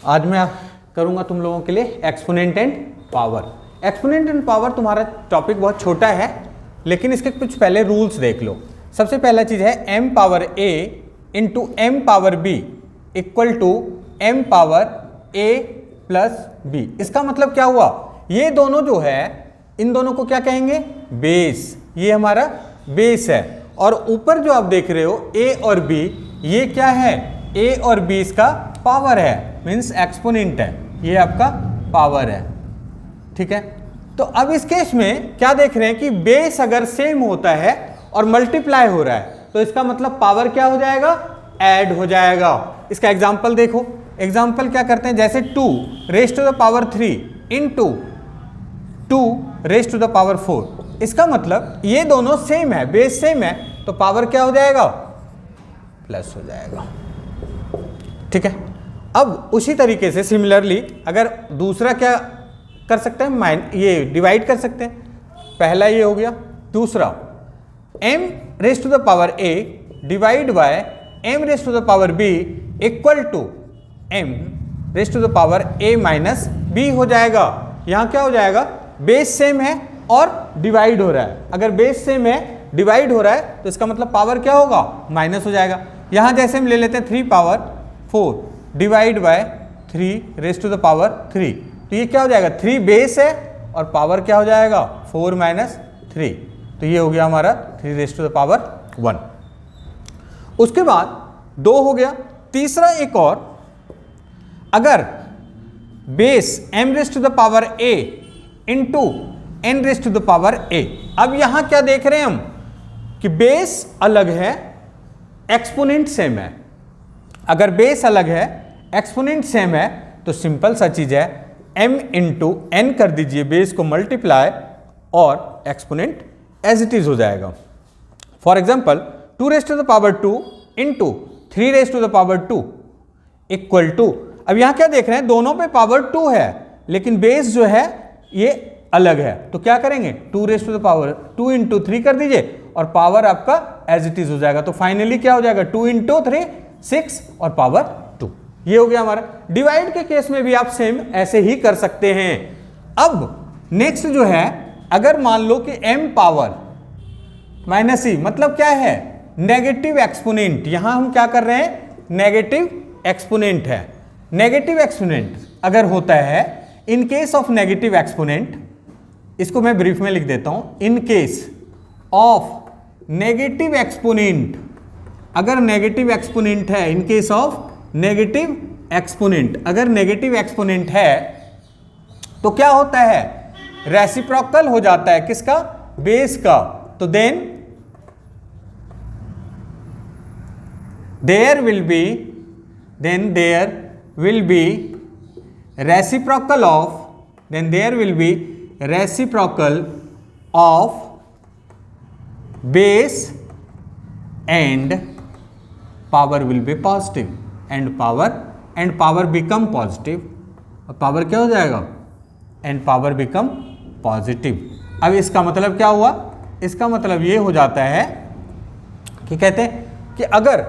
आज मैं करूंगा तुम लोगों के लिए exponent and power. Exponent and power तुम्हारा टॉपिक बहुत छोटा है, लेकिन इसके कुछ पहले रूल्स देख लो। सबसे पहला चीज है m power a into M power b equal to m power a plus b। इसका मतलब क्या हुआ, ये दोनों जो है इन दोनों को क्या कहेंगे, बेस। ये हमारा बेस है, और ऊपर जो आप देख रहे हो a और b, ये क्या है, a और b इसका पावर है, मीन्स एक्सपोनेंट है, ये आपका पावर है। ठीक है, तो अब इस केस में क्या देख रहे हैं कि बेस अगर सेम होता है और मल्टीप्लाई हो रहा है तो इसका मतलब पावर क्या हो जाएगा, ऐड हो जाएगा। इसका एग्जांपल देखो, एग्जांपल क्या करते हैं, जैसे 2 raise to the power 3 into 2 raise to the power 4। इसका मतलब ये दोनों सेम है, बेस सेम है, तो पावर क्या हो जाएगा, प्लस हो जाएगा। ठीक है, अब उसी तरीके से सिमिलरली अगर दूसरा क्या कर सकते हैं, ये डिवाइड कर सकते हैं। पहला ये हो गया, दूसरा m raise to the power a divide by m raise to the power b equal to m raise to the power a minus b हो जाएगा। यहाँ क्या हो जाएगा, बेस सेम है और डिवाइड हो रहा है। अगर बेस सेम है, डिवाइड हो रहा है, तो इसका मतलब पावर क्या होगा, माइनस हो जाएगा। यहाँ जैसे हम ले लेते हैं 3 power 4 divide by 3 raise to the power 3, तो ये क्या हो जाएगा, 3 बेस है और पावर क्या हो जाएगा, 4 माइनस 3, तो ये हो गया हमारा 3 रेज़ टू द पावर 1। उसके बाद 2 हो गया। तीसरा एक और, अगर base m raise to the power a into n raise to the power a। अब यहां क्या देख रहे हैं हम कि बेस अलग है, एक्सपोनेंट सेम है। अगर बेस अलग है, एक्सपोनेंट सेम है, तो सिंपल सा चीज है m इंटू n कर दीजिए, बेस को मल्टीप्लाई, और एक्सपोनेंट एज इट इज हो जाएगा। For example 2 raise to the power 2 into 3 raise to the power 2 equal to, अब यहां क्या देख रहे हैं, दोनों पे पावर 2 है, लेकिन बेस जो है ये अलग है, तो क्या करेंगे, 2 raise to the power 2 into 3 कर दीजिए और पावर आपका एज इट इज हो जाएगा। तो फाइनली क्या हो जाएगा, 2 इंटू 3 6 और पावर 2। ये हो गया हमारा। डिवाइड के केस में भी आप सेम ऐसे ही कर सकते हैं। अब नेक्स्ट जो है, अगर मान लो कि m पावर माइनस e, मतलब क्या है, नेगेटिव एक्सपोनेंट। यहां हम क्या कर रहे हैं, नेगेटिव एक्सपोनेंट है। नेगेटिव एक्सपोनेंट अगर होता है, इन केस ऑफ नेगेटिव एक्सपोनेंट, इसको मैं ब्रीफ में लिख देता हूं, इन केस ऑफ नेगेटिव एक्सपोनेंट, अगर नेगेटिव एक्सपोनेंट है, इन केस ऑफ नेगेटिव एक्सपोनेंट, अगर नेगेटिव एक्सपोनेंट है तो क्या होता है, रेसिप्रोकल हो जाता है किसका, बेस का। तो then there will be reciprocal of base and power will be positive, and power become positive. और पावर क्या हो जाएगा, एंड पावर बिकम पॉजिटिव। अब इसका मतलब क्या हुआ, इसका मतलब ये हो जाता है कि कहते हैं कि अगर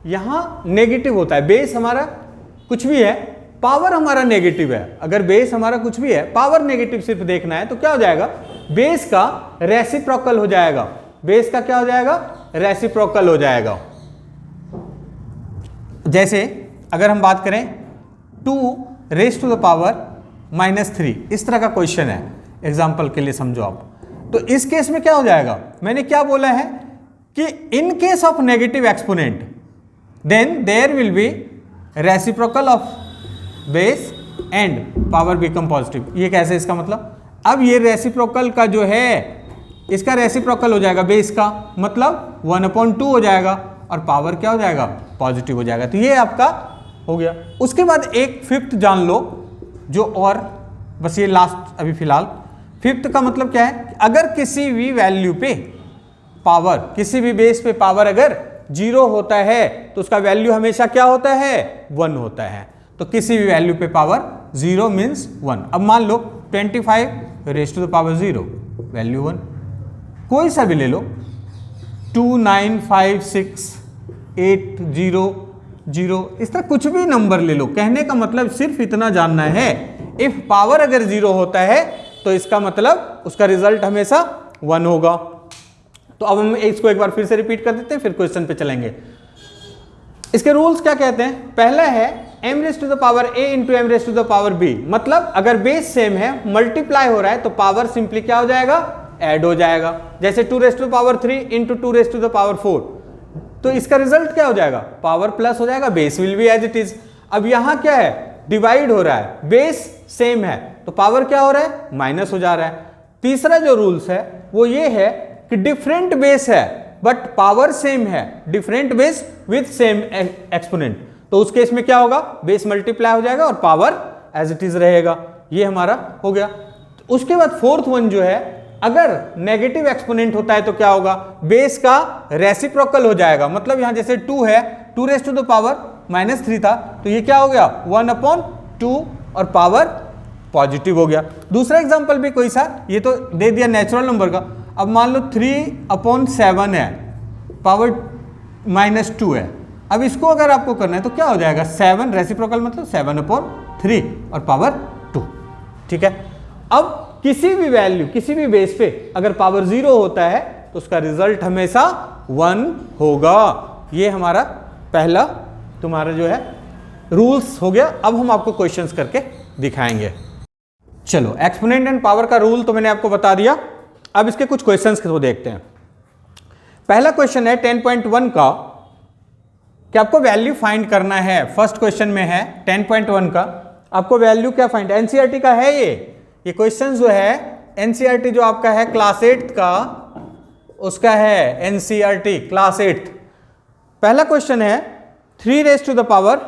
यहां नेगेटिव होता है, बेस हमारा कुछ भी है, पावर हमारा नेगेटिव है, अगर बेस हमारा कुछ भी है, पावर नेगेटिव सिर्फ देखना है, तो क्या हो जाएगा, बेस का रेसिप्रोकल हो जाएगा। बेस का क्या हो जाएगा, रेसिप्रोकल हो जाएगा। जैसे अगर हम बात करें 2 raise to the power minus 3, इस तरह का क्वेश्चन है, एग्जाम्पल के लिए समझो आप। तो इस केस में क्या हो जाएगा, मैंने क्या बोला है कि in case of negative exponent then there will be reciprocal of base and power become positive. ये कैसे, इसका मतलब, अब ये रेसिप्रोकल का जो है, इसका रेसिप्रोकल हो जाएगा बेस का, मतलब 1/2 हो जाएगा, और पावर क्या हो जाएगा, पॉजिटिव हो जाएगा। तो ये आपका हो गया। उसके बाद एक फिफ्थ जान लो, जो और बस ये लास्ट अभी फिलहाल। फिफ्थ का मतलब क्या है, अगर किसी भी वैल्यू पे पावर, किसी भी बेस पे पावर अगर 0 होता है, तो उसका वैल्यू हमेशा क्या होता है, 1 होता है। तो किसी भी वैल्यू पे पावर 0 मीन्स 1। अब मान लो 25 raise to the power 0, value 1। कोई सा भी ले लो, 2 9 5 6 8 0 0, इस तरह कुछ भी नंबर ले लो। कहने का मतलब सिर्फ इतना जानना है, इफ पावर अगर 0 होता है तो इसका मतलब उसका रिजल्ट हमेशा 1 होगा। तो अब हम इसको एक बार फिर से रिपीट कर देते हैं, फिर क्वेश्चन पे चलेंगे। इसके रूल्स क्या कहते हैं? पहला है m raise to the power a into m raise to the power b, मतलब अगर बेस सेम है, मल्टीप्लाई हो रहा है, तो पावर सिंपली क्या हो जाएगा? ऐड हो जाएगा। जैसे 2 raise to the power 3 into 2 raise to the power 4, तो इसका रिजल्ट क्या हो जाएगा? पावर प्लस हो जाएगा, base will be as it is. अब यहां क्या है? डिवाइड हो रहा है, बेस सेम है, तो पावर क्या हो रहा है? माइनस हो जा रहा है। तीसरा जो रूल्स है वो ये है कि डिफरेंट बेस है बट पावर सेम है, different base with same exponent, तो उस केस में क्या होगा? बेस मल्टीप्लाई हो जाएगा और पावर एज इट इज रहेगा। ये हमारा हो गया। उसके बाद फोर्थ वन जो है, अगर नेगेटिव एक्सपोनेंट होता है तो क्या होगा? बेस का रेसिप्रोकल हो जाएगा। मतलब यहां जैसे 2 है, 2 रेज़ टू द पावर -3 था, तो ये क्या हो गया? 1/2 और पावर पॉजिटिव हो गया। दूसरा एग्जांपल भी कोई सा, ये तो दे दिया नेचुरल नंबर का। अब मान लो 3/7 है, पावर -2 है। अब इसको अगर आपको करना है तो क्या हो जाएगा? 7 रेसिप्रोकल मतलब 7/3 और पावर 2। ठीक है। अब किसी भी वैल्यू, किसी भी बेस पे अगर पावर 0 होता है तो उसका रिजल्ट हमेशा 1 होगा। ये हमारा पहला तुम्हारा जो है रूल्स हो गया। अब हम आपको क्वेश्चंस करके दिखाएंगे। चलो, एक्सपोनेंट एंड पावर का रूल तो मैंने आपको बता दिया। अब इसके कुछ क्वेश्चंस को देखते हैं। पहला क्वेश्चन है 10.1 का, कि आपको वैल्यू फाइंड करना है। फर्स्ट क्वेश्चन में है 10.1 का, आपको वैल्यू क्या फाइंड? एनसीईआरटी का है ये क्वेश्चन जो है एनसीईआरटी जो आपका है क्लास 8 का, उसका है एनसीईआरटी क्लास 8। पहला क्वेश्चन है 3 रेज़ टू द पावर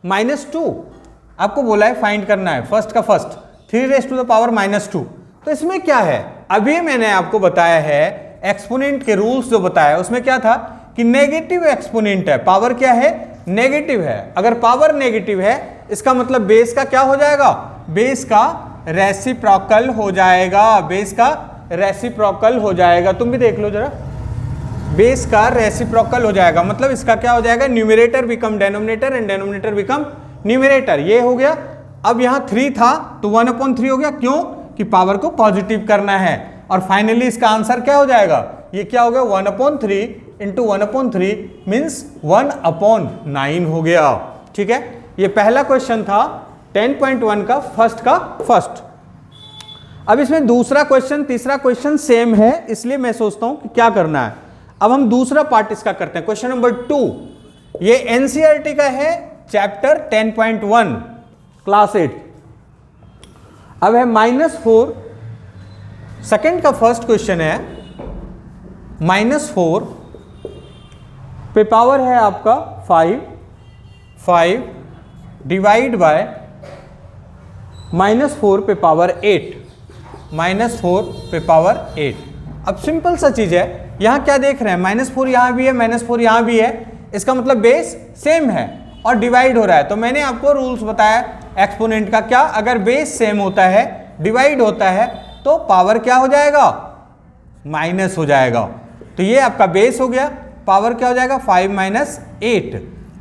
-2, आपको बोला है फाइंड करना है। फर्स्ट का first 3 raise to the power -2, तो इसमें क्या है? अभी मैंने आपको बताया है एक्सपोनेंट के रूल्स जो बताया उसमें क्या था कि नेगेटिव एक्सपोनेंट है, पावर क्या है? नेगेटिव है। अगर पावर नेगेटिव है इसका मतलब बेस का क्या हो जाएगा? बेस का रेसिप्रोकल हो जाएगा, बेस का रेसिप्रोकल हो जाएगा। तुम भी देख लो जरा, बेस का रेसिप्रोकल हो जाएगा, मतलब इसका क्या हो जाएगा? Numerator become denominator and denominator become numerator. ये हो गया। अब यहां 3 था तो 1/3 हो गया। क्यों? कि पावर को पॉजिटिव करना है। और फाइनली इसका आंसर क्या हो जाएगा? ये क्या हो गया? 1/3 इंटू 1/3 मीन्स 1/9 हो गया। ठीक है, ये पहला क्वेश्चन था 10.1 का फर्स्ट। अब इसमें दूसरा क्वेश्चन, तीसरा क्वेश्चन सेम है, इसलिए मैं सोचता हूं कि क्या करना है। अब हम दूसरा पार्ट इसका करते हैं। क्वेश्चन नंबर 2, ये एनसीईआरटी का है, चैप्टर 10.1 क्लास 8। अब है -4, सेकंड का फर्स्ट क्वेश्चन है। -4 पे पावर है आपका 5 डिवाइड बाय -4 पे पावर 8, -4 पे पावर 8। अब सिंपल सा चीज है, यहां क्या देख रहे हैं? -4 यहां भी है, -4 यहां भी है, इसका मतलब बेस सेम है और डिवाइड हो रहा है। तो मैंने आपको रूल्स बताया एक्सपोनेंट का, क्या? अगर बेस सेम होता है, डिवाइड होता है, तो पावर क्या हो जाएगा? माइनस हो जाएगा। तो ये आपका बेस हो गया, पावर क्या हो जाएगा? 5 - 8।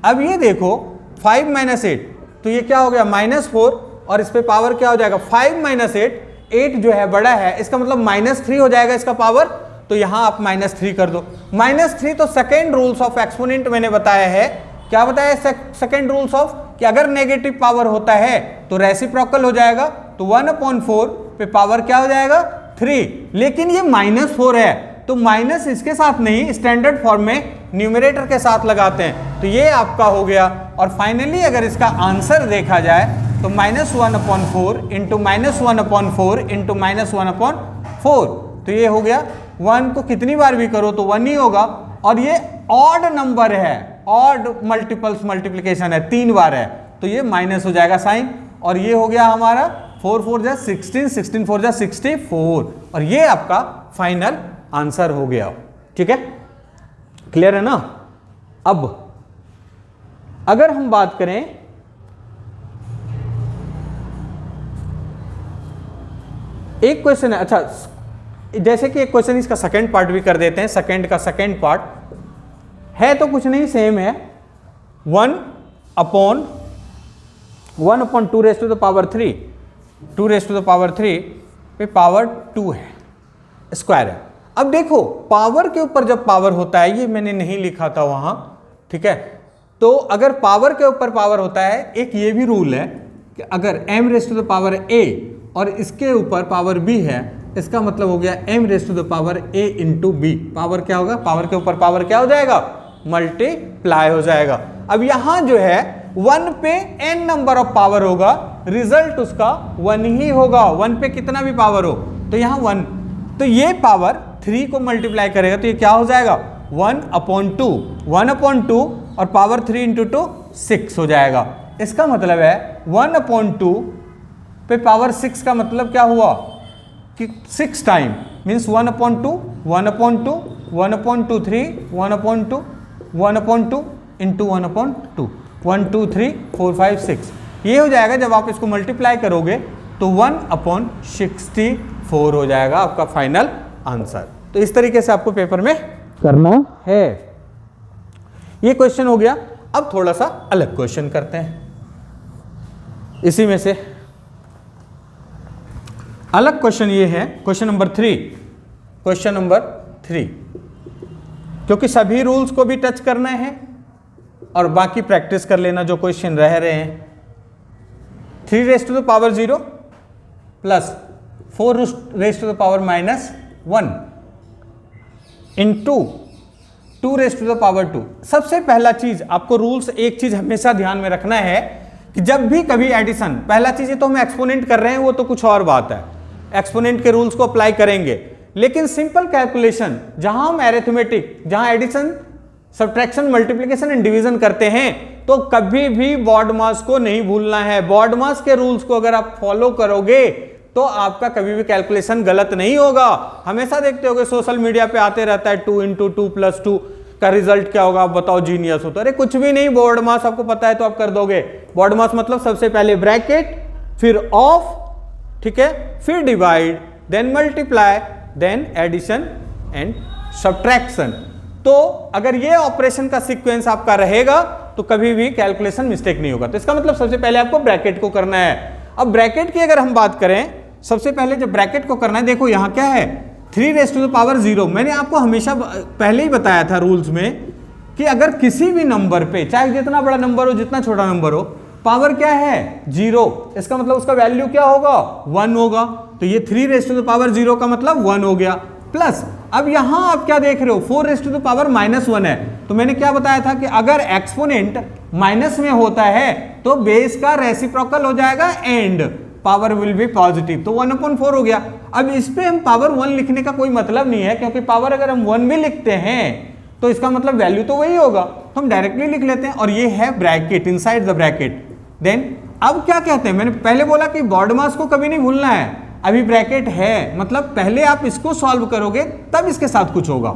अब ये देखो 5 - 8, तो ये क्या हो गया? -4, और इस पे पावर क्या हो जाएगा? 5 - 8, 8 जो है बड़ा है, इसका मतलब -3 हो जाएगा इसका पावर। तो यहां आप -3 कर दो। -3 तो सेकेंड रूल्स ऑफ एक्सपोनेंट मैंने बताया है। क्या बताया? सेकेंड रूल्स ऑफ, कि अगर नेगेटिव पावर होता है तो रेसिप्रोकल हो जाएगा, तो 1/4 पे पावर क्या हो जाएगा? 3। लेकिन ये -4 है, तो माइनस इसके साथ नहीं, स्टैंडर्ड फॉर्म में न्यूमरेटर के साथ लगाते हैं। तो ये आपका हो गया। और फाइनली अगर इसका आंसर देखा जाए तो -1/4 इंटू -1/4 इंटू -1/4, तो ये हो गया। 1 को कितनी बार भी करो तो 1 ही होगा। और ये ऑड नंबर है, ऑड मल्टीपल्स मल्टीप्लिकेशन है, 3 बार है, तो ये माइनस हो जाएगा साइन। और ये हो गया हमारा 4 4 जा 16, 16 4 जा 64, और ये आपका फाइनल आंसर हो गया। ठीक है, क्लियर है ना? अब अगर हम बात करें एक क्वेश्चन है, अच्छा जैसे कि एक क्वेश्चन इसका सेकंड पार्ट भी कर देते हैं। सेकंड का सेकंड पार्ट है तो कुछ नहीं, सेम है। 1 upon 1 upon 2 raise to the power 3, 2 raise to the power 3 पे पावर 2 है, स्क्वायर है। अब देखो पावर के ऊपर जब पावर होता है, ये मैंने नहीं लिखा था वहां, ठीक है, तो अगर पावर के ऊपर पावर होता है, एक ये भी रूल है कि अगर m raise to the power a और इसके ऊपर पावर b है, इसका मतलब हो गया m raise to the power a into b। Power क्या होगा, पावर के ऊपर पावर क्या हो जाएगा, मल्टीप्लाई हो जाएगा। अब यहां जो है 1 पे n नंबर ऑफ पावर होगा, रिजल्ट उसका 1 ही होगा। 1 पे कितना भी पावर हो तो यहां 1, तो ये पावर 3 को मल्टीप्लाई करेगा तो ये क्या हो जाएगा 1 अपॉन 2, 1 अपॉन 2 और पावर 3 इंटू 2 6 हो जाएगा। इसका मतलब है 1 अपॉन 2 पे पावर 6 का मतलब क्या हुआ कि 6 time means 1 upon 2, 1 upon 2, 1 upon 2 3, 1 upon 2, 1 upon 2 into 1 upon 2, 1 2 3 4 5 6 ये हो जाएगा। जब आप इसको मल्टीप्लाई करोगे तो 1 अपॉन 64 हो जाएगा आपका फाइनल आंसर। तो इस तरीके से आपको पेपर में करना है। ये क्वेश्चन हो गया। अब थोड़ा सा अलग क्वेश्चन करते हैं। इसी में से अलग क्वेश्चन ये है, क्वेश्चन नंबर 3, क्वेश्चन नंबर 3, क्योंकि सभी रूल्स को भी टच करना है और बाकी प्रैक्टिस कर लेना जो क्वेश्चन रह रहे हैं। 3 रेज टू द पावर 0 प्लस 4 raise to the power -1 into 2 raise to the power 2। सबसे पहला चीज आपको रूल्स, एक चीज हमेशा ध्यान में रखना है कि जब भी कभी एडिशन, पहला चीज ये तो हम एक्सपोनेंट कर रहे हैं, वो तो कुछ और बात है, एक्सपोनेंट के रूल्स को अप्लाई करेंगे, लेकिन सिंपल कैलकुलेशन जहां हम एरिथमेटिक, जहां addition, subtraction, multiplication and division करते हैं, तो कभी भी बॉड मास को नहीं भूलना है। बॉड मास के रूल्स को अगर आप फॉलो करोगे तो आपका कभी भी कैलकुलेशन गलत नहीं होगा। हमेशा देखते होगे सोशल मीडिया पे आते रहता है 2 इंटू 2 प्लस 2 का रिजल्ट क्या होगा, आप बताओ जीनियस हो तो। अरे कुछ भी नहीं, बॉड मास आपको पता है तो आप कर दोगे। बॉड मास मतलब सबसे पहले ब्रैकेट, फिर ऑफ, ठीक है, फिर divide, then multiply, then addition and subtraction. तो अगर ये ऑपरेशन का सीक्वेंस आपका रहेगा तो कभी भी कैलकुलेशन मिस्टेक नहीं होगा। तो इसका मतलब सबसे पहले आपको ब्रैकेट को करना है। अब ब्रैकेट की अगर हम बात करें, सबसे पहले जब ब्रैकेट को करना है, देखो यहां क्या है 3 रेज टू द पावर 0। मैंने आपको हमेशा पहले ही बताया था रूल्स में कि अगर किसी भी नंबर पे, चाहे जितना बड़ा नंबर हो जितना छोटा नंबर हो, पावर क्या है 0, इसका मतलब उसका वैल्यू क्या होगा 1 होगा। तो ये 3 रेज टू द पावर 0 का मतलब 1 हो गया। प्लस अब यहां आप क्या देख रहे हो 4 रेज टू द पावर -1 है। तो मैंने क्या बताया था कि अगर एक्सपोनेंट माइनस में होता है तो बेस का रेसिप्रोकल हो जाएगा and power will be positive, तो 1/4 हो गया। अब इस पे हम पावर 1 लिखने का कोई मतलब नहीं है, क्योंकि पावर अगर हम 1 भी लिखते हैं तो इसका मतलब वैल्यू तो वही होगा, तो हम डायरेक्टली लिख लेते हैं। और ये है bracket, inside the bracket. Then अब क्या कहते हैं, मैंने पहले बोला कि बॉड मास को कभी नहीं भूलना है। अभी ब्रैकेट है, मतलब पहले आप इसको सॉल्व करोगे तब इसके साथ कुछ होगा।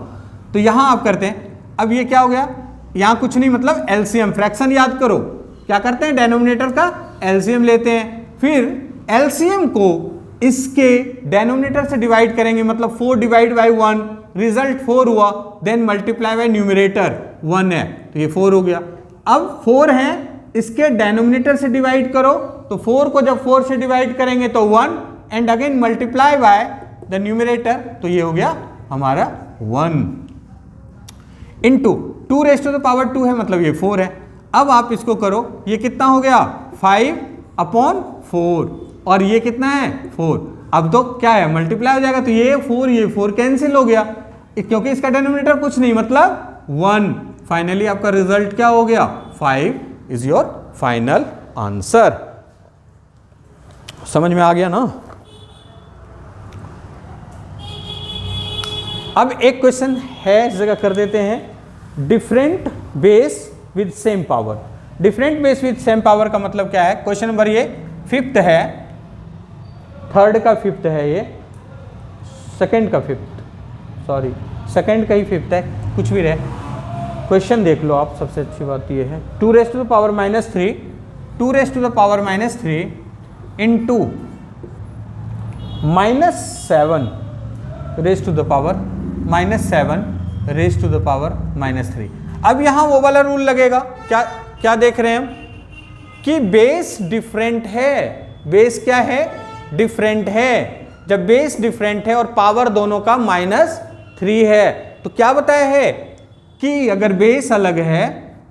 तो यहां आप करते हैं, अब ये क्या हो गया, यहां कुछ नहीं, मतलब एलसीएम, फ्रैक्शन याद करो, क्या करते हैं डेनोमिनेटर का एलसीएम लेते हैं, फिर एलसीएम को इसके डेनोमिनेटर से डिवाइड करेंगे, मतलब 4 डिवाइड बाई 1, रिजल्ट 4 हुआ, देन मल्टीप्लाई बाई न्यूमरेटर 1 है तो ये 4 हो गया। अब 4 है, इसके डेनोमिनेटर से डिवाइड करो, तो 4 को जब 4 से डिवाइड करेंगे तो 1 and again multiply by the numerator, तो ये हो गया हमारा 1 into 2 raise to the power 2 है, मतलब ये 4 है। अब आप इसको करो, ये कितना हो गया 5/4 और ये कितना है 4। अब तो क्या है मल्टीप्लाई हो जाएगा, तो ये 4 कैंसिल हो गया, क्योंकि इसका डिनोमिनेटर कुछ नहीं, मतलब 1। फाइनली आपका रिजल्ट क्या हो गया 5 इज योर फाइनल आंसर। समझ में आ गया ना। अब एक क्वेश्चन है, इस जगह कर देते हैं, different base with same power. Different base with same power का मतलब क्या है, क्वेश्चन नंबर ये 5th है, 3rd का 5th है, ये 2nd का 5th, सॉरी 2nd का ही 5th है, कुछ भी रहे, क्वेश्चन देख लो आप। सबसे अच्छी बात ये है 2 raise to the power -3, 2 raise to the power -3 into -7 raise to the power -7 raise to the power -3। अब यहां वो वाला रूल लगेगा, क्या क्या देख रहे हैं हम, कि बेस डिफरेंट है। बेस क्या है? डिफरेंट है। जब बेस डिफरेंट है और पावर दोनों का -3 है, तो क्या बताया है कि अगर बेस अलग है,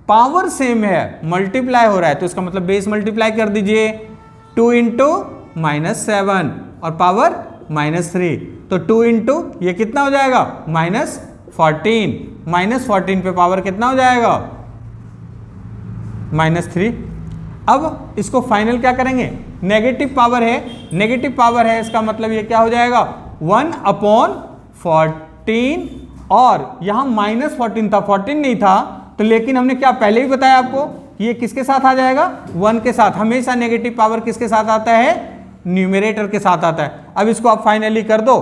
पावर सेम है, मल्टीप्लाई हो रहा है, तो इसका मतलब बेस मल्टीप्लाई कर दीजिए। 2 इंटू -7 और पावर -3, तो 2 इंटू ये कितना हो जाएगा? -14। -14 पे पावर कितना हो जाएगा? -3। अब इसको फाइनल क्या करेंगे? नेगेटिव पावर है, नेगेटिव पावर है, इसका मतलब ये क्या हो जाएगा? 1/14। और यहां -14 था, 14 नहीं था, तो लेकिन हमने क्या पहले ही बताया आपको, ये किसके साथ आ जाएगा? 1 के साथ। हमेशा नेगेटिव पावर किसके साथ आता है? न्यूमरेटर के साथ आता है। अब इसको आप फाइनली कर दो।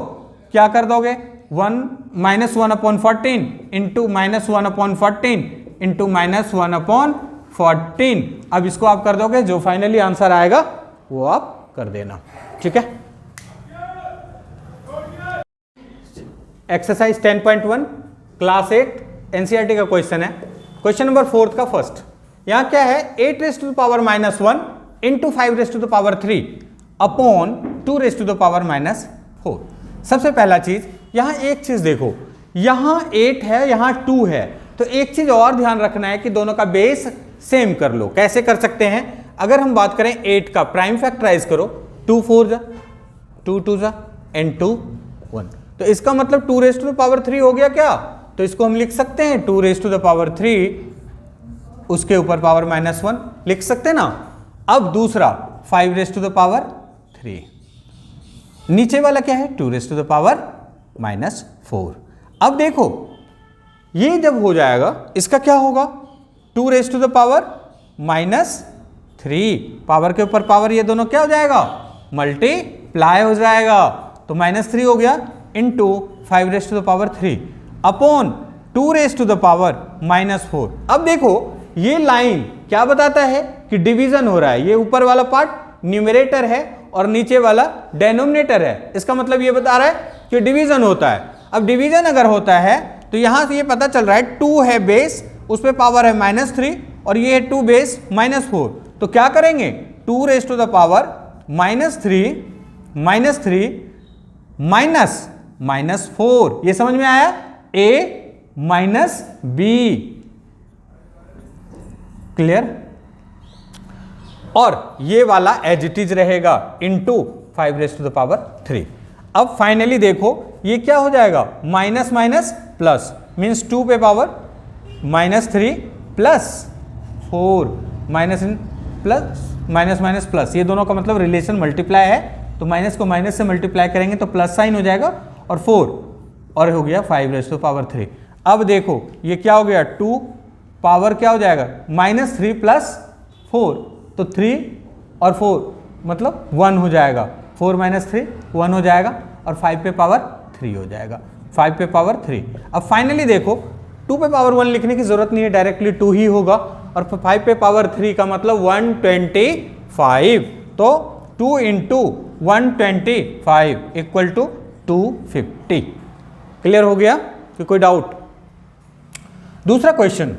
क्या कर दोगे? 1/14 इंटू -1/14 इंटू -1/14। अब इसको आप कर दोगे, जो फाइनली आंसर आएगा वो आप कर देना। ठीक है। एक्सरसाइज 10.1 क्लास 8 एनसीईआरटी का क्वेश्चन है। क्वेश्चन नंबर 4 का फर्स्ट। यहां क्या है? 8 raise to the power -1 into 5 raise to the power 3 upon 2 raise to the power -4। सबसे पहला चीज, यहां एक चीज देखो, यहां 8 है, यहां 2 है, तो एक चीज और ध्यान रखना है कि दोनों का बेस सेम कर लो। कैसे कर सकते हैं? अगर हम बात करें 8 का, प्राइम फैक्टराइज करो, 2 4 जा, 2 2 जा एंड 2 1, तो इसका मतलब 2 रेज़ टू द पावर 3 हो गया क्या? तो इसको हम लिख सकते हैं 2 रेज़ टू द पावर 3, उसके ऊपर पावर -1 लिख सकते हैं ना। अब दूसरा 5 रेज़ टू द पावर 3, नीचे वाला क्या है? 2 रेज़ टू द पावर -4। अब देखो ये जब हो जाएगा, इसका क्या होगा? 2 raise to the power -3, power के ऊपर पावर, ये दोनों क्या हो जाएगा? मल्टीप्लाई हो जाएगा, तो -3 हो गया into 5 raise to the power 3 upon 2 raise to the power -4। अब देखो ये लाइन क्या बताता है कि डिवीजन हो रहा है। ये ऊपर वाला पार्ट न्यूमरेटर है और नीचे वाला डेनोमिनेटर है। इसका मतलब ये बता रहा है कि डिवीजन होता है। अब डिवीजन अगर होता है तो यहां से ये पता चल रहा है 2 है बेस, उस पर पावर है -3 और ये है 2 बेस -4, तो क्या करेंगे? 2 रेज़ टू द पावर -3 -4, ये समझ में आया? A - B, clear? और ये वाला एज इट इज रहेगा into 5 raise to the power 3। अब फाइनली देखो ये क्या हो जाएगा? माइनस माइनस प्लस, मीन्स 2 पे power -3 plus 4, minus minus plus, ये दोनों का मतलब रिलेशन मल्टीप्लाई है, तो माइनस को माइनस से मल्टीप्लाई करेंगे तो प्लस साइन हो जाएगा और 4 और हो गया 5 रेज़ टू पावर 3। अब देखो ये क्या हो गया? 2 पावर क्या हो जाएगा? -3 प्लस 4, तो 3 और 4 मतलब 1 हो जाएगा, 4 - 3 1 हो जाएगा और 5 पे पावर 3 हो जाएगा, 5 पे पावर 3। अब फाइनली देखो 2 पे पावर 1 लिखने की जरूरत नहीं है, डायरेक्टली 2 ही होगा, और 5 पे पावर 3 का मतलब 125, तो 2 इंटू 125 इक्वल टू 250। क्लियर हो गया कि कोई डाउट? दूसरा क्वेश्चन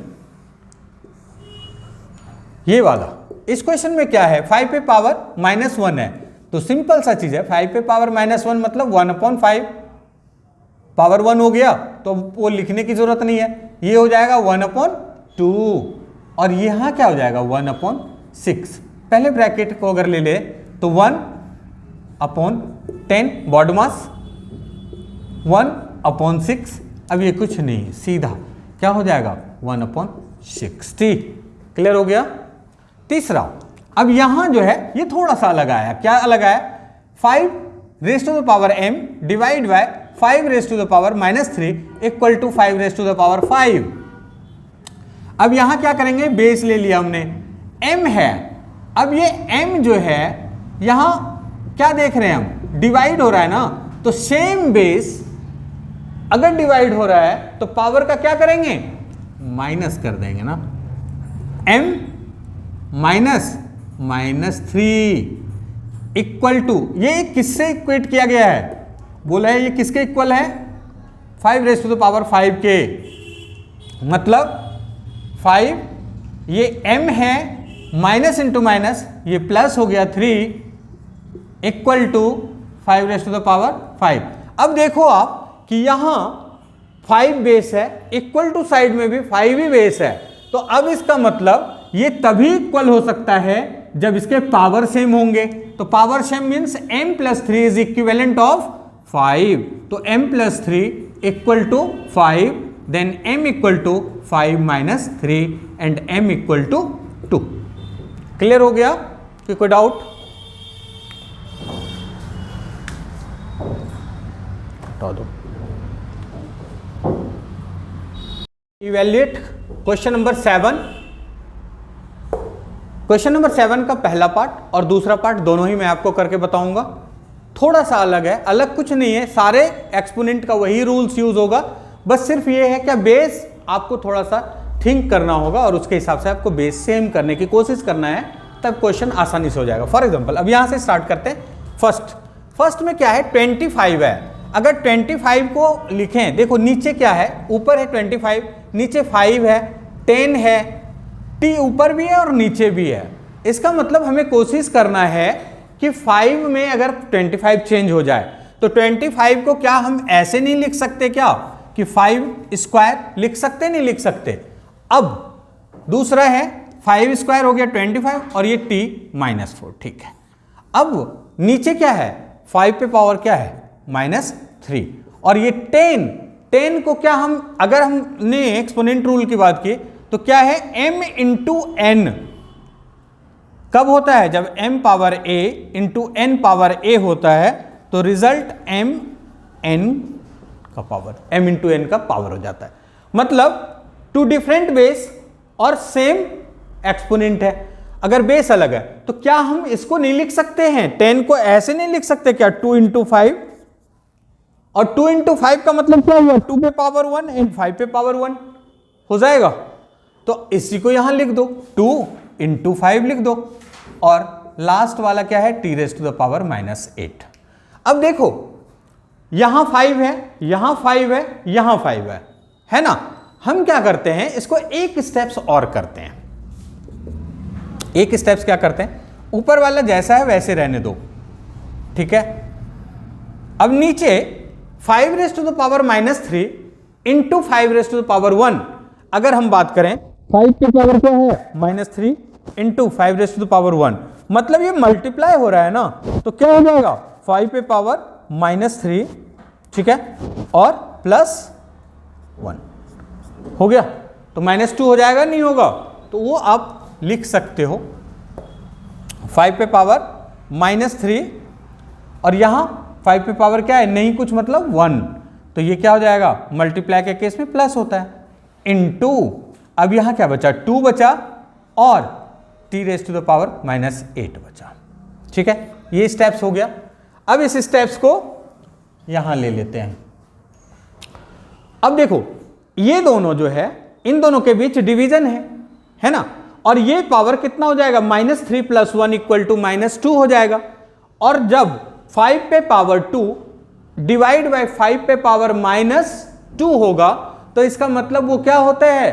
ये वाला, इस क्वेश्चन में क्या है? 5 पे पावर -1 है, तो सिंपल सा चीज है, 5 पे पावर -1 मतलब 1/5, पावर 1 हो गया तो वो लिखने की जरूरत नहीं है, ये हो जाएगा 1/2, और यहां क्या हो जाएगा? 1/6। पहले ब्रैकेट को अगर ले ले तो 1/10 बॉड मास 1/6, अब ये कुछ नहीं, सीधा क्या हो जाएगा? 1/60। क्लियर हो गया? तीसरा, अब यहां जो है ये थोड़ा सा अलग आया। क्या अलग आया? 5 raise to the power m divide by 5 raise to the power -3 equal to 5 raise to the power 5। अब यहां क्या करेंगे? बेस ले लिया हमने, m है। अब ये m जो है यहां क्या देख रहे हैं हम? डिवाइड हो रहा है ना, तो सेम बेस अगर डिवाइड हो रहा है तो पावर का क्या करेंगे? माइनस कर देंगे ना। m -3 इक्वल टू, ये किससे इक्वेट किया गया है? बोला है ये किसके इक्वल है? 5 रेज़ टू द पावर 5 के, मतलब 5 ये m है, माइनस इंटू माइनस ये प्लस हो गया 3 equal to 5 raise to the power 5। अब देखो आप कि यहां 5 बेस है, इक्वल टू साइड में भी 5 ही बेस है, तो अब इसका मतलब ये तभी इक्वल हो सकता है जब इसके पावर सेम होंगे। तो power same means m plus 3 is equivalent of 5, तो m plus 3 equal to 5, then m equal to 5 minus 3 and m equal to 2। Clear हो गया कि कोई डाउट? हटा दो। Evaluate question number 7। Question number 7 का पहला पार्ट और दूसरा पार्ट दोनों ही मैं आपको करके बताऊंगा। थोड़ा सा अलग है, अलग कुछ नहीं है, सारे एक्सपोनेंट का वही रूल्स यूज होगा, बस सिर्फ ये है क्या बेस आपको थोड़ा सा थिंक करना होगा और उसके हिसाब से आपको बेस सेम करने की कोशिश करना है, तब क्वेश्चन आसानी से हो जाएगा। फॉर एग्जांपल अब यहां से स्टार्ट करते हैं। फर्स्ट में क्या है 25 है। अगर 25 को लिखें, देखो नीचे क्या है, ऊपर है 25, नीचे 5 है, 10 है, t ऊपर भी है और नीचे भी है। इसका मतलब हमें कोशिश करना है कि 5 में अगर 25 चेंज हो जाए तो 25 को क्या हम ऐसे नहीं लिख सकते क्या कि 5 स्क्वायर लिख सकते, नहीं लिख सकते। अब दूसरा है 5 स्क्वायर हो गया 25 और ये t माइनस 4, ठीक है। अब नीचे क्या है, 5 पे पावर क्या है -3 और ये 10 को क्या हम, अगर हमने एक्सपोनेंट रूल की बात की तो क्या है m इंटू n। कब होता है, जब m power a into n power a होता है तो रिजल्ट m n का पावर, m इंटू n का पावर हो जाता है। मतलब टू डिफरेंट बेस और सेम एक्सपोनेंट है। अगर बेस अलग है तो क्या हम इसको नहीं लिख सकते हैं, 10 को ऐसे नहीं लिख सकते क्या 2 इंटू 5, और 2 इंटू 5 का मतलब क्या हुआ 2 पे पावर 1 एंड 5 पे पावर 1 हो जाएगा। तो इसी को यहां लिख दो, 2 इंटू 5 लिख दो, और लास्ट वाला क्या है t raise to the power -8। अब देखो यहां 5 है, यहां 5 है, यहां 5 है ना। हम क्या करते हैं, इसको एक स्टेप्स और करते हैं। एक स्टेप्स क्या करते हैं, ऊपर वाला जैसा है वैसे रहने दो, ठीक है। अब नीचे 5 raise to the power -3 into 5 raise to the power 1, अगर हम बात करें 5 की पावर क्या है -3 into 5 raise to the power 1, मतलब ये मल्टीप्लाई हो रहा है ना, तो क्या हो जाएगा 5 पे पावर -3, ठीक है, और +1 हो गया, तो -2 हो जाएगा, नहीं होगा तो वो आप लिख सकते हो 5 पे पावर -3 और यहां 5 पे पावर क्या है, नहीं कुछ मतलब 1, तो ये क्या हो जाएगा, मल्टीप्लाई के केस में प्लस होता है, इनटू अब यहां क्या बचा 2 बचा और t raise to the power -8 बचा, ठीक है। ये स्टेप्स हो गया। अब इस स्टेप्स को यहां ले लेते हैं। अब देखो ये दोनों जो है, इन दोनों के बीच डिवीजन है ना, और ये पावर कितना हो जाएगा -3 + 1 इक्वल टू -2 हो जाएगा। और जब 5 पे पावर 2 डिवाइड बाय 5 पे पावर -2 होगा तो इसका मतलब वो क्या होता है,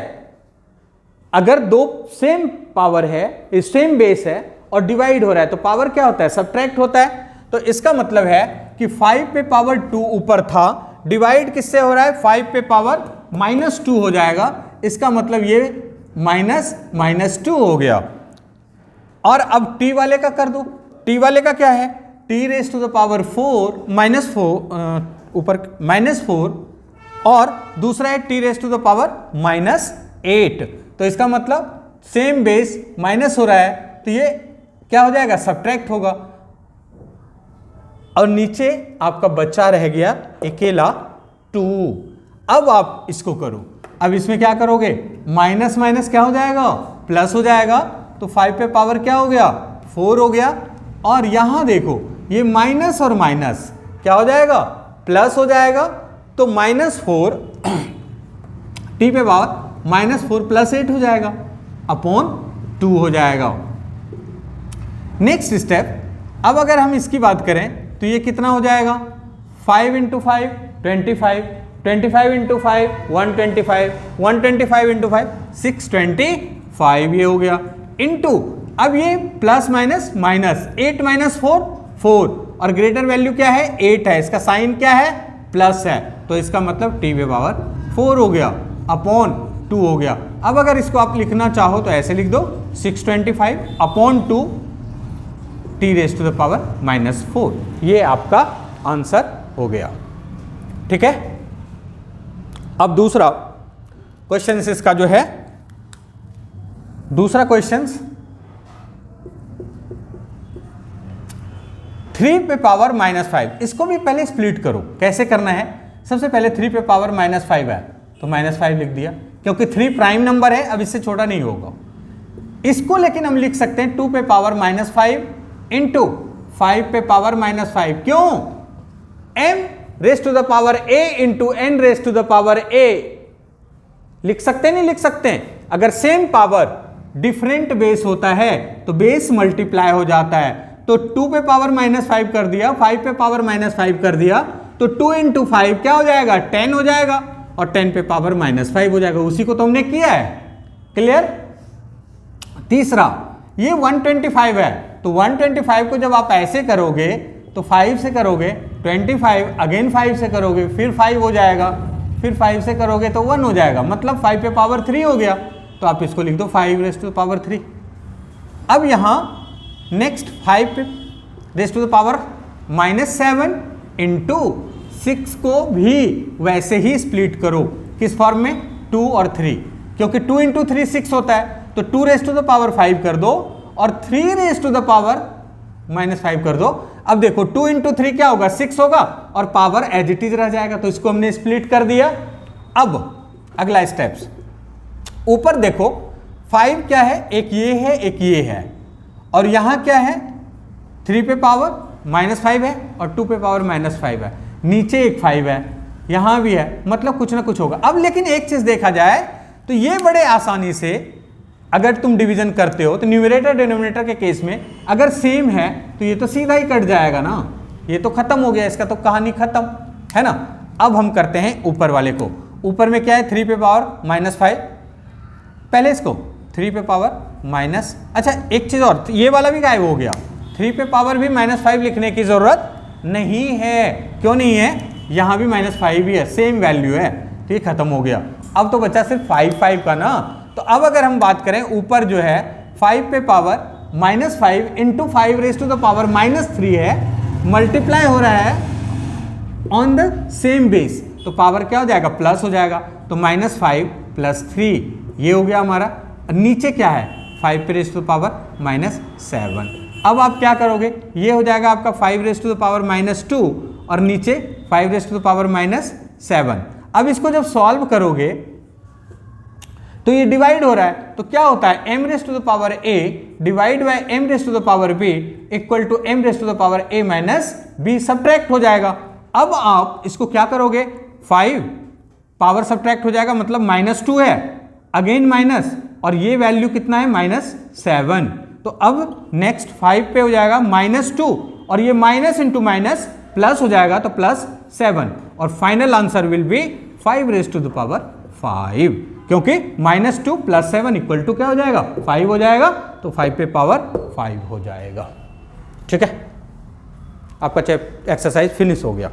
अगर दो सेम पावर है, सेम बेस है और डिवाइड हो रहा है तो पावर क्या होता है, सब्ट्रैक्ट होता है। तो इसका मतलब है कि 5 पे पावर 2 ऊपर था, डिवाइड किससे हो रहा है, 5 पे पावर -2 हो जाएगा। इसका मतलब ये -2 हो गया। और अब t वाले का कर दो, t वाले का क्या है, t raise to the power 4 ऊपर -4 और दूसरा है t raise to the power -8। तो इसका मतलब सेम बेस माइनस हो रहा है तो ये क्या हो जाएगा, सब्ट्रैक्ट होगा। और नीचे आपका बच्चा रह गया अकेला 2। अब आप इसको करो, अब इसमें क्या करोगे, माइनस माइनस क्या हो जाएगा, प्लस हो जाएगा। तो 5 पे पावर क्या हो गया, 4 हो गया। और यहां देखो ये माइनस और माइनस क्या हो जाएगा, प्लस हो जाएगा। तो -4 t पे पावर -4 + 8 हो जाएगा अपॉन 2 हो जाएगा। नेक्स्ट स्टेप, अब अगर हम इसकी बात करें तो ये कितना हो जाएगा, 5 × 5 25, 25 × 5 125, 125 × 5 625, ये हो गया, इंटू अब ये प्लस माइनस माइनस, 8 माइनस 4 4, और ग्रेटर वैल्यू क्या है 8 है, इसका साइन क्या है प्लस है, तो इसका मतलब t पे पावर 4 हो गया अपॉन 2 हो गया। अब अगर इसको आप लिखना चाहो तो ऐसे लिख दो 625 upon 2 t raise to the power minus 4, ये आपका आंसर हो गया। ठीक है, अब दूसरा क्वेश्चन इसका जो है, दूसरा क्वेश्चन 3 पे पावर माइनस 5, इसको भी पहले स्प्लिट करो। कैसे करना है, सबसे पहले 3 पे पावर माइनस 5 है तो माइनस 5 लिख दिया, क्योंकि 3 प्राइम नंबर है, अब इससे छोटा नहीं होगा। इसको लेकिन हम लिख सकते हैं 2 पे पावर माइनस 5 इंटू 5 पे पावर माइनस 5, क्यों, m raise to the power a into n raise to the power a लिख सकते नहीं लिख सकते हैं। अगर सेम पावर डिफरेंट बेस होता है तो बेस मल्टीप्लाई हो जाता है, तो 2 पे पावर माइनस 5 कर दिया, 5 पे पावर माइनस 5 कर दिया, तो 2 इंटू 5 क्या हो जाएगा 10 हो जाएगा, और 10 पे पावर माइनस 5 हो जाएगा। उसी को तो हमने किया है, क्लियर। तीसरा ये 125 है, तो 125 को जब आप ऐसे करोगे तो 5 से करोगे 25, अगेन 5 से करोगे फिर 5 हो जाएगा, फिर 5 से करोगे तो 1 हो जाएगा, मतलब 5 पे पावर 3 हो गया, तो आप इसको लिख दो 5 रेज टू द पावर 3। अब यहाँ नेक्स्ट 5 पे raise to the power minus 7 into 6 को भी वैसे ही स्प्लिट करो, किस फॉर्म में 2 और 3, क्योंकि 2 इंटू 3 6 होता है, तो 2 रेज टू द पावर 5 कर दो और 3 raise to the power minus 5 कर दो। अब देखो 2 इंटू 3 क्या होगा 6 होगा, और पावर एज इट इज रह जाएगा, तो इसको हमने स्प्लिट कर दिया। अब अगला स्टेप्स, ऊपर देखो 5 क्या है, एक ये है एक ये है, और यहां क्या है 3 पे पावर माइनस 5 है और 2 पे पावर माइनस 5 है, नीचे एक 5 है, यहां भी है, मतलब कुछ ना कुछ होगा। अब लेकिन एक चीज देखा जाए तो ये बड़े आसानी से अगर तुम डिवीजन करते हो तो न्यूमरेटर डिनोमिनेटर के केस में अगर सेम है तो ये तो सीधा ही कट जाएगा ना, ये तो खत्म हो गया, इसका तो कहानी खत्म है ना। अब हम करते हैं ऊपर वाले को, ऊपर में क्या है 3 पे पावर माइनस 5, पहले इसको 3 पे पावर माइनस, अच्छा एक चीज और, ये वाला भी गायब हो गया, 3 पे पावर भी माइनस 5 लिखने की जरूरत नहीं है, क्यों नहीं है, यहां भी माइनस 5 ही है, सेम वैल्यू है, तो ये खत्म हो गया। अब तो बचा सिर्फ 5 का ना, तो अब अगर हम बात करें ऊपर जो है 5 पे power minus 5 into 5 raise to the power minus 3 है, मल्टीप्लाई हो रहा है ऑन द सेम बेस, तो पावर क्या हो जाएगा प्लस हो जाएगा, तो माइनस 5 प्लस 3 ये हो गया हमारा। नीचे क्या है 5 पे raise to the power minus 7, अब आप क्या करोगे, ये हो जाएगा आपका 5 raise to the power minus 2 और नीचे 5 raise to the power minus 7। अब इसको जब सॉल्व करोगे तो ये डिवाइड हो रहा है, तो क्या होता है m raise to the power a divide by m raise to the power b equal to m raise to the power a minus b, subtract हो जाएगा। अब आप इसको क्या करोगे 5 पावर सब्ट्रैक्ट हो जाएगा, मतलब माइनस 2 है, अगेन माइनस, और ये वैल्यू कितना है माइनस 7, तो अब नेक्स्ट 5 पे हो जाएगा माइनस 2 और ये माइनस इंटू माइनस प्लस हो जाएगा, तो प्लस 7, और final answer will be 5 raise to the power 5, क्योंकि माइनस 2 प्लस 7 इक्वल टू क्या हो जाएगा 5 हो जाएगा, तो 5 पे पावर 5 हो जाएगा। ठीक है, आपका एक्सरसाइज फिनिश हो गया।